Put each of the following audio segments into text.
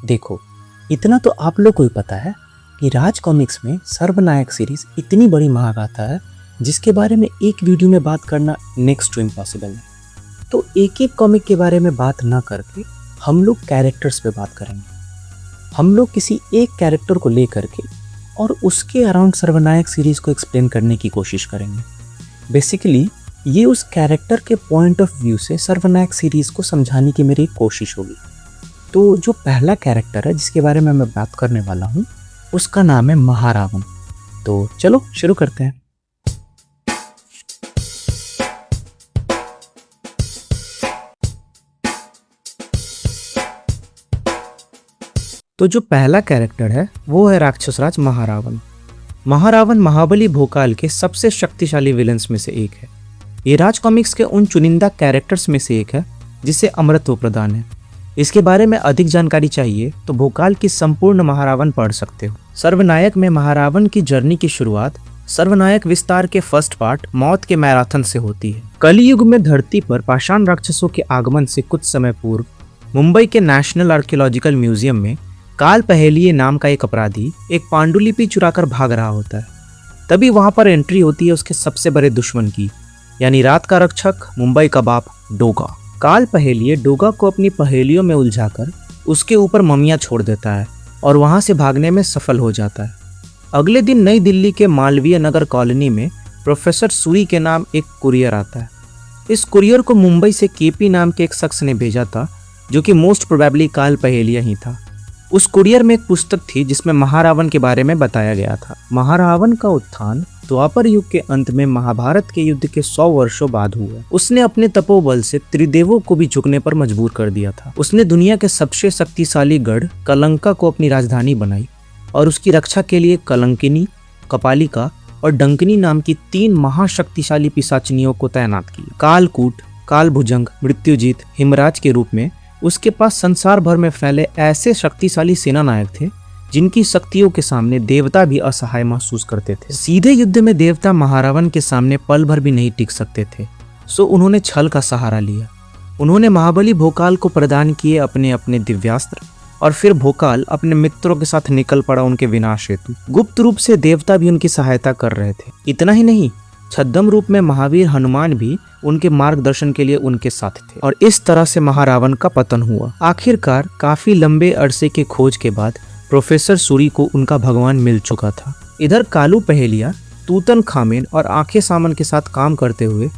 देखो, इतना तो आप लोग को ही पता है कि राज कॉमिक्स में सर्वनायक सीरीज इतनी बड़ी महागाथा है जिसके बारे में एक वीडियो में बात करना नेक्स्ट टू इम्पॉसिबल है। तो एक एक कॉमिक के बारे में बात ना करके हम लोग कैरेक्टर्स पे बात करेंगे। हम लोग किसी एक कैरेक्टर को लेकर के और उसके अराउंड सर्वनायक सीरीज को एक्सप्लेन करने की कोशिश करेंगे। बेसिकली ये उस कैरेक्टर के पॉइंट ऑफ व्यू से सर्वनायक सीरीज को समझाने की मेरी कोशिश होगी। तो जो पहला कैरेक्टर है जिसके बारे में मैं बात करने वाला हूँ उसका नाम है महारावण। तो चलो शुरू करते हैं। तो जो पहला कैरेक्टर है वो है राक्षसराज महारावण। महारावण महाबली भोकाल के सबसे शक्तिशाली विलन्स में से एक है। ये राज कॉमिक्स के उन चुनिंदा कैरेक्टर्स में से एक है जिसे अमरत्व प्रदान है। इसके बारे में अधिक जानकारी चाहिए तो भोकाल की संपूर्ण महारावण पढ़ सकते हो। सर्वनायक में महारावण की जर्नी की शुरुआत सर्वनायक विस्तार के फर्स्ट पार्ट मौत के मैराथन से होती है। कलियुग में धरती पर पाषाण राक्षसों के आगमन से कुछ समय पूर्व मुंबई के नेशनल आर्कियोलॉजिकल म्यूजियम में काल पहेलिये नाम का एक अपराधी एक पांडुलिपि चुराकर भाग रहा होता है। तभी वहां पर एंट्री होती है उसके सबसे बड़े दुश्मन की, यानी रात का रक्षक मुंबई का बाप डोगा। काल पहेलिये डोगा को अपनी पहेलियों में उलझाकर उसके ऊपर ममिया छोड़ देता है और वहां से भागने में सफल हो जाता है। अगले दिन नई दिल्ली के मालवीय नगर कॉलोनी में प्रोफेसर सूरी के नाम एक कुरियर आता है। इस कुरियर को मुंबई से केपी नाम के एक शख्स ने भेजा था जो कि मोस्ट प्रोबेबली काल पहेलिया ही था। उस कुरियर में एक पुस्तक थी जिसमें महारावण के बारे में बताया गया था। महारावण का उत्थान द्वापर युग के अंत में महाभारत के युद्ध के 100 वर्षों बाद हुआ। उसने अपने तपोबल से त्रिदेवों को भी झुकने पर मजबूर कर दिया था। उसने दुनिया के सबसे शक्तिशाली गढ़ कलंका को अपनी राजधानी बनाई और उसकी रक्षा के लिए कलंकिनी, कपालिका और डंकिनी नाम की 3 महाशक्तिशाली पिशाचिनियों को तैनात किया। कालकूट, कालभुजंग, मृत्युजीत, हिमराज के रूप में उसके पास संसार भर में फैले ऐसे शक्तिशाली सेना नायक थे जिनकी शक्तियों के सामने देवता भी असहाय महसूस करते थे। सीधे युद्ध में देवता महारावण के सामने पल भर भी नहीं टिक सकते थे, सो उन्होंने छल का सहारा लिया। उन्होंने महाबली भोकाल को प्रदान किए अपने अपने दिव्यास्त्र और फिर भोकाल अपने मित्रों के साथ निकल पड़ा उनके विनाश हेतु। गुप्त रूप से देवता भी उनकी सहायता कर रहे थे। इतना ही नहीं, छद्म रूप में महावीर हनुमान भी उनके मार्गदर्शन के लिए उनके साथ थे और इस तरह से महारावण का पतन हुआ। आखिरकार काफी लंबे अरसे के खोज के बाद प्रोफेसर सूरी को उनका भगवान मिल चुका था। इधर कालू पहेलिया तूतन खामेन और आंखें सामन के साथ काम करते हुए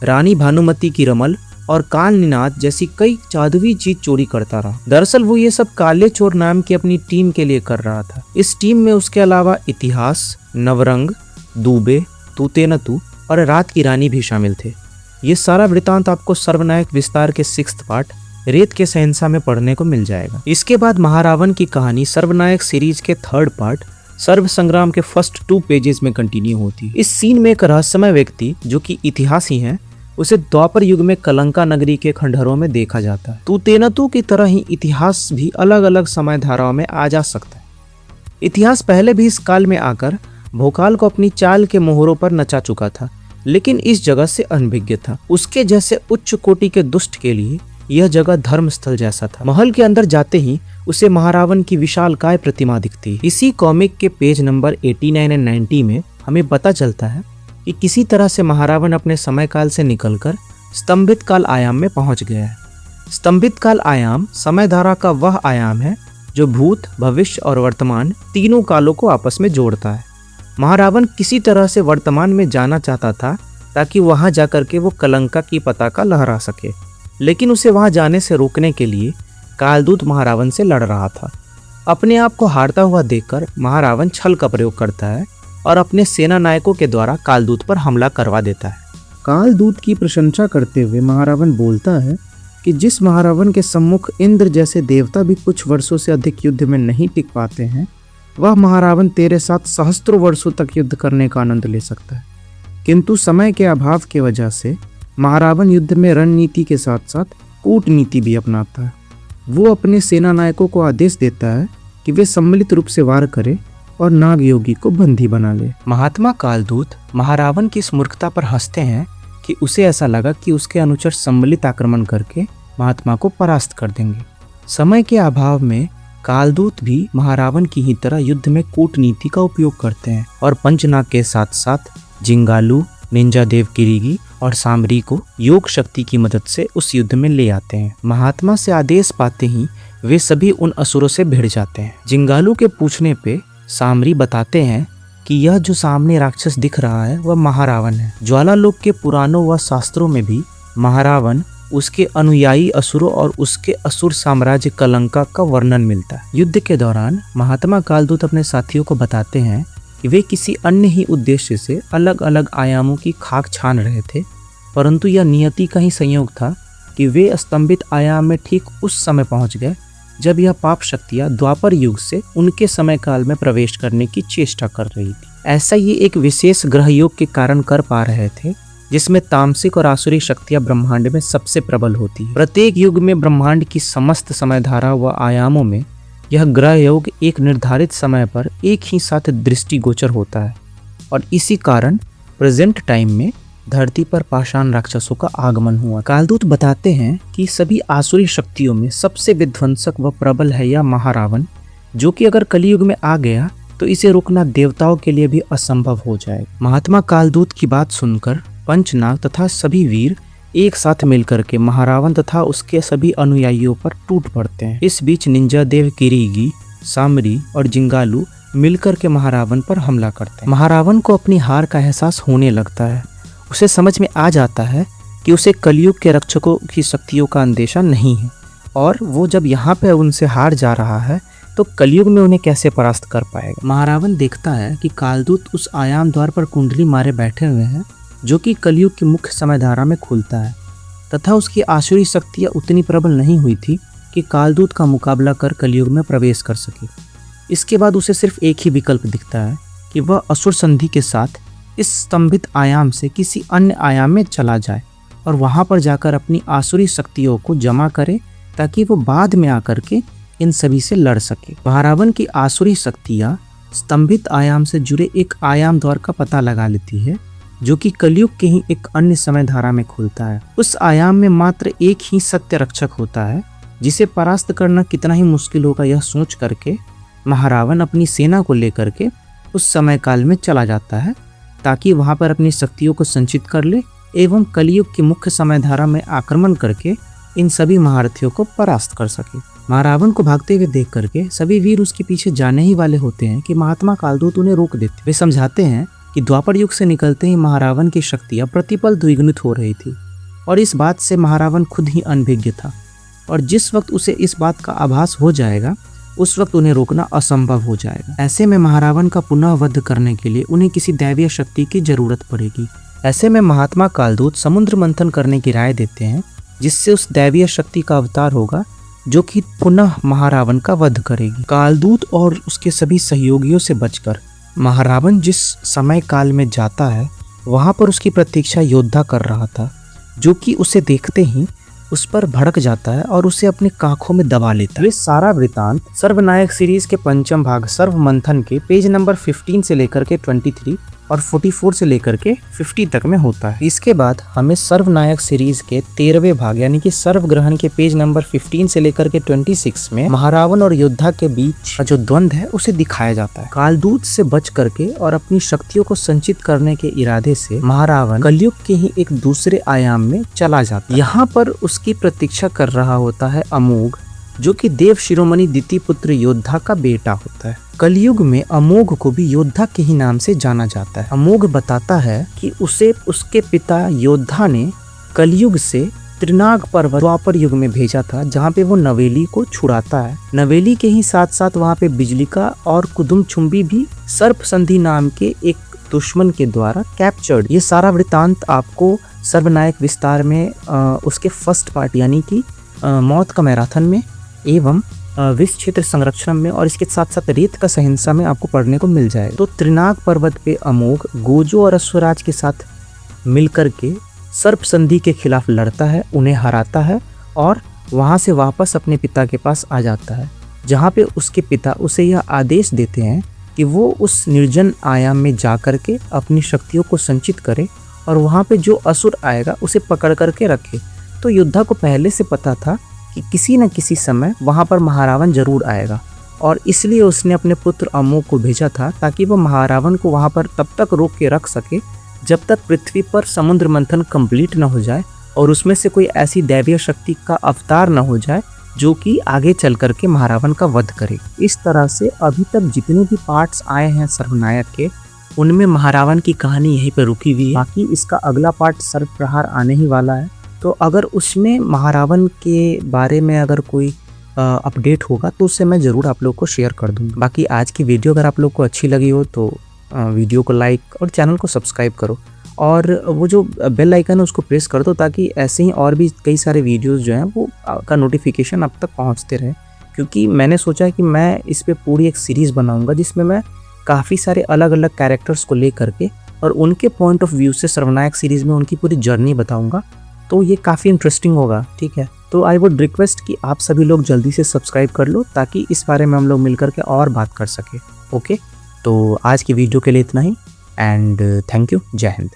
रानी भानुमति की रमल और काल निनाद जैसी कई जादुई चीज चोरी करता रहा। दरअसल वो ये सब काले चोर नाम की अपनी टीम के लिए कर रहा था। इस टीम में उसके अलावा इतिहास, नवरंग, दूबे, तूतेनतू और रात की रानी भी शामिल थे। ये सारा वृतांत आपको सर्वनायक विस्तार के 6th पार्ट रेत के सहनसा में पढ़ने को मिल जाएगा। इसके बाद महारावण की कहानी सर्वनायक सीरीज के 3rd पार्ट सर्व संग्राम के फर्स्ट 2 पेजेस में कंटिन्यू होती है। इस सीन में एक रहस्यमय व्यक्ति जो कि इतिहासी है उसे द्वापर युग में कलंका नगरी के खंडहरों में देखा जाता है। तूतेनतू की तरह ही इतिहास भी अलग अलग समय धाराओं में आ जा सकता है। इतिहास पहले भी इस काल में आकर भोकाल को अपनी चाल के मोहरों पर नचा चुका था, लेकिन इस जगह से अनभिज्ञ था। उसके जैसे उच्च कोटि के दुष्ट के लिए यह जगह धर्म स्थल जैसा था। महल के अंदर जाते ही उसे महारावण की विशालकाय प्रतिमा दिखती। इसी कॉमिक के पेज नंबर 89 और 90 में हमें पता चलता है कि किसी तरह से महारावण अपने समय काल से निकलकर स्तंभित काल आयाम में पहुंच गया है। स्तंभित काल आयाम समय धारा का वह आयाम है जो भूत, भविष्य और वर्तमान तीनों कालों को आपस में जोड़ता है। महारावण किसी तरह से वर्तमान में जाना चाहता था ताकि वहां जाकर के वो कलंका की पताका लहरा सके, लेकिन उसे वहां जाने से रोकने के लिए कालदूत महारावण से लड़ रहा था। अपने आप को हारता हुआ देखकर महारावण छल का प्रयोग करता है और अपने सेना नायकों के द्वारा कालदूत पर हमला करवा देता है। कालदूत की प्रशंसा करते हुए महारावण बोलता है कि जिस महारावण के सम्मुख इंद्र जैसे देवता भी कुछ वर्षों से अधिक युद्ध में नहीं टिक पाते हैं, वह महारावण तेरे साथ सहस्त्रों वर्षों तक युद्ध करने का आनंद ले सकता है। किंतु समय के अभाव की वजह से महारावण युद्ध में रणनीति के साथ साथ कूटनीति भी अपनाता है। वो अपने सेना नायकों को आदेश देता है कि वे सम्मिलित रूप से वार करें और नाग योगी को बंदी बना ले। महात्मा कालदूत महारावण की इस मूर्खता पर हंसते हैं कि उसे ऐसा लगा कि उसके अनुचर सम्मिलित आक्रमण करके महात्मा को परास्त कर देंगे। समय के अभाव में कालदूत भी महारावण की ही तरह युद्ध में कूटनीति का उपयोग करते हैं और पंचनाग के साथ साथ जिंगालू, निंजा देव किरीगी और सामरी को योग शक्ति की मदद से उस युद्ध में ले आते हैं। महात्मा से आदेश पाते ही वे सभी उन असुरों से भिड़ जाते हैं। जिंगालू के पूछने पे सामरी बताते हैं कि यह जो सामने राक्षस दिख रहा है वह महारावण है। ज्वालालोक के पुराणों व शास्त्रों में भी महारावण, उसके अनुयायी असुरों और उसके असुर साम्राज्य कलंका का वर्णन मिलता है। युद्ध के दौरान महात्मा कालदूत अपने साथियों को बताते हैं कि वे किसी अन्य ही उद्देश्य से अलग अलग आयामों की खाक छान रहे थे, परंतु यह नियति का ही संयोग था कि वे स्तंभित आयाम में ठीक उस समय पहुंच गए जब यह पाप शक्तियां द्वापर युग से उनके समय काल में प्रवेश करने की चेष्टा कर रही थी। ऐसा ये एक विशेष ग्रह योग के कारण कर पा रहे थे जिसमें तामसिक और आसुरी शक्तियां ब्रह्मांड में सबसे प्रबल होती है। प्रत्येक युग में ब्रह्मांड की समस्त समयधारा व आयामों में यह ग्रह योग एक निर्धारित समय पर एक ही साथ दृष्टिगोचर होता है और इसी कारण प्रेजेंट टाइम में धरती पर पाषाण राक्षसों का आगमन हुआ। कालदूत बताते हैं कि सभी आसुरी शक्तियों में सबसे विध्वंसक व प्रबल है यह महारावण, जो कि अगर कलियुग में आ गया तो इसे रोकना देवताओं के लिए भी असंभव हो जाएगा। महात्मा कालदूत की बात सुनकर पंचनाग तथा सभी वीर एक साथ मिलकर के महारावण तथा उसके सभी अनुयायियों पर टूट पड़ते हैं। इस बीच निंजा देव किरीगी, सामरी और जिंगालू मिलकर के महारावण पर हमला करते हैं। महारावण को अपनी हार का एहसास होने लगता है। उसे समझ में आ जाता है कि उसे कलयुग के रक्षकों की शक्तियों का अंदेशा नहीं है और वो जब यहाँ पे उनसे हार जा रहा है तो कलयुग में उन्हें कैसे परास्त कर पाएगा। महारावण देखता है कि कालदूत उस आयाम द्वार पर कुंडली मारे बैठे हुए हैं जो कि कलयुग की मुख्य समयधारा में खुलता है तथा उसकी आसुरी शक्तियाँ उतनी प्रबल नहीं हुई थी कि कालदूत का मुकाबला कर कलयुग में प्रवेश कर सके। इसके बाद उसे सिर्फ एक ही विकल्प दिखता है कि वह असुर संधि के साथ इस स्तंभित आयाम से किसी अन्य आयाम में चला जाए और वहां पर जाकर अपनी आसुरी शक्तियों को जमा करे ताकि वो बाद में आकर के इन सभी से लड़ सके। महारावण की आसुरी शक्तियां स्तंभित आयाम से जुड़े एक आयाम द्वार का पता लगा लेती है जो कि कलयुग के ही एक अन्य समय धारा में खुलता है। उस आयाम में मात्र एक ही सत्य रक्षक होता है जिसे परास्त करना कितना ही मुश्किल होगा यह सोच करके महारावण अपनी सेना को लेकर के उस समय काल में चला जाता है ताकि वहां पर अपनी शक्तियों को संचित कर ले एवं कलयुग की मुख्य समय धारा में आक्रमण करके इन सभी महारथियों को परास्त कर सके। महारावण को भागते हुए देख करके सभी वीर उसके पीछे जाने ही वाले होते हैं कि महात्मा कालदूत उन्हें रोक देते। वे समझाते हैं कि द्वापर युग से निकलते ही महारावण की शक्तियां प्रतिपल द्विगुणित हो रही थी और इस बात से महारावण खुद ही अनभिज्ञ था और जिस वक्त उसे इस बात का आभास हो जाएगा उस वक्त उन्हें रोकना असंभव हो जाएगा। ऐसे में महारावण का पुनः वध करने के लिए उन्हें किसी दैवीय शक्ति की जरूरत पड़ेगी। ऐसे में महात्मा कालदूत समुद्र मंथन करने की राय देते हैं जिससे उस दैवीय शक्ति का अवतार होगा जो कि पुनः महारावण का वध करेगी। कालदूत और उसके सभी सहयोगियों से बचकर महारावण जिस समय काल में जाता है वहां पर उसकी प्रतीक्षा योद्धा कर रहा था जो कि उसे देखते ही उस पर भड़क जाता है और उसे अपने कांखों में दबा लेता है। ये सारा वृतांत सर्वनायक सीरीज के पंचम भाग सर्व मंथन के पेज नंबर 15 से लेकर के 23 और 44 से लेकर के 50 तक में होता है। इसके बाद हमें सर्वनायक सीरीज के 13वें भाग यानी कि सर्व ग्रहण के पेज नंबर 15 से लेकर के 26 में महारावण और योद्धा के बीच का जो द्वंद्व है उसे दिखाया जाता है। कालदूत से बच करके और अपनी शक्तियों को संचित करने के इरादे से महारावण कलयुग के ही एक दूसरे आयाम में चला जाता है। यहाँ पर उसकी प्रतीक्षा कर रहा होता है अमोघ, जो कि देव शिरोमणि दिति पुत्र योद्धा का बेटा होता है। कलयुग में अमोघ को भी योद्धा के ही नाम से जाना जाता है। अमोघ बताता है कि उसे उसके पिता योद्धा ने कलयुग से त्रिनाग पर्वत द्वापर युग में भेजा था जहाँ पे वो नवेली को छुड़ाता है। नवेली के ही साथ साथ वहाँ पे बिजलिका और कुदुमचुंबी भी सर्प संधि नाम के एक दुश्मन के द्वारा कैप्चर्ड। ये सारा वृतांत आपको सर्वनायक विस्तार में उसके फर्स्ट पार्ट यानी कि मौत का मैराथन में एवं विष क्षेत्र संरक्षण में और इसके साथ साथ रेत का सहिंसा में आपको पढ़ने को मिल जाएगा। तो त्रिनाग पर्वत पे अमोघ गोजो और अश्वराज के साथ मिलकर के सर्प संधि के खिलाफ लड़ता है, उन्हें हराता है और वहां से वापस अपने पिता के पास आ जाता है, जहां पे उसके पिता उसे यह आदेश देते हैं कि वो उस निर्जन आयाम में जा करके अपनी शक्तियों को संचित करे और वहां पे जो असुर आएगा उसे पकड़ करके रखे। तो योद्धा को पहले से पता था कि किसी न किसी समय वहां पर महारावण जरूर आएगा और इसलिए उसने अपने पुत्र अमोघ को भेजा था ताकि वो महारावण को वहाँ पर तब तक रोक के रख सके जब तक पृथ्वी पर समुद्र मंथन कंप्लीट न हो जाए और उसमें से कोई ऐसी दैवीय शक्ति का अवतार न हो जाए जो कि आगे चल करके महारावण का वध करे। इस तरह से अभी तक जितने भी पार्ट्स आए हैं सर्वनायक के, उनमें महारावण की कहानी यहीं पर रुकी हुई है। बाकी इसका अगला पार्ट सर्वप्रहार आने ही वाला है, तो अगर उसमें महारावण के बारे में अगर कोई अपडेट होगा तो उससे मैं ज़रूर आप लोग को शेयर कर दूँगा। बाकी आज की वीडियो अगर आप लोग को अच्छी लगी हो तो वीडियो को लाइक और चैनल को सब्सक्राइब करो और वो जो बेल आइकन है उसको प्रेस कर दो ताकि ऐसे ही और भी कई सारे वीडियोस जो हैं वो का नोटिफिकेशन अब तक पहुंचते रहे। क्योंकि मैंने सोचा है कि मैं इस पे पूरी एक सीरीज़ बनाऊंगा जिसमें मैं काफ़ी सारे अलग अलग कैरेक्टर्स को ले करके और उनके पॉइंट ऑफ व्यू से सर्वनायक सीरीज़ में उनकी पूरी जर्नी बताऊँगा। तो ये काफ़ी इंटरेस्टिंग होगा, ठीक है। तो आई वुड रिक्वेस्ट कि आप सभी लोग जल्दी से सब्सक्राइब कर लो ताकि इस बारे में हम लोग मिल करके और बात कर सके। ओके, तो आज की वीडियो के लिए इतना ही एंड थैंक यू। जय हिंद।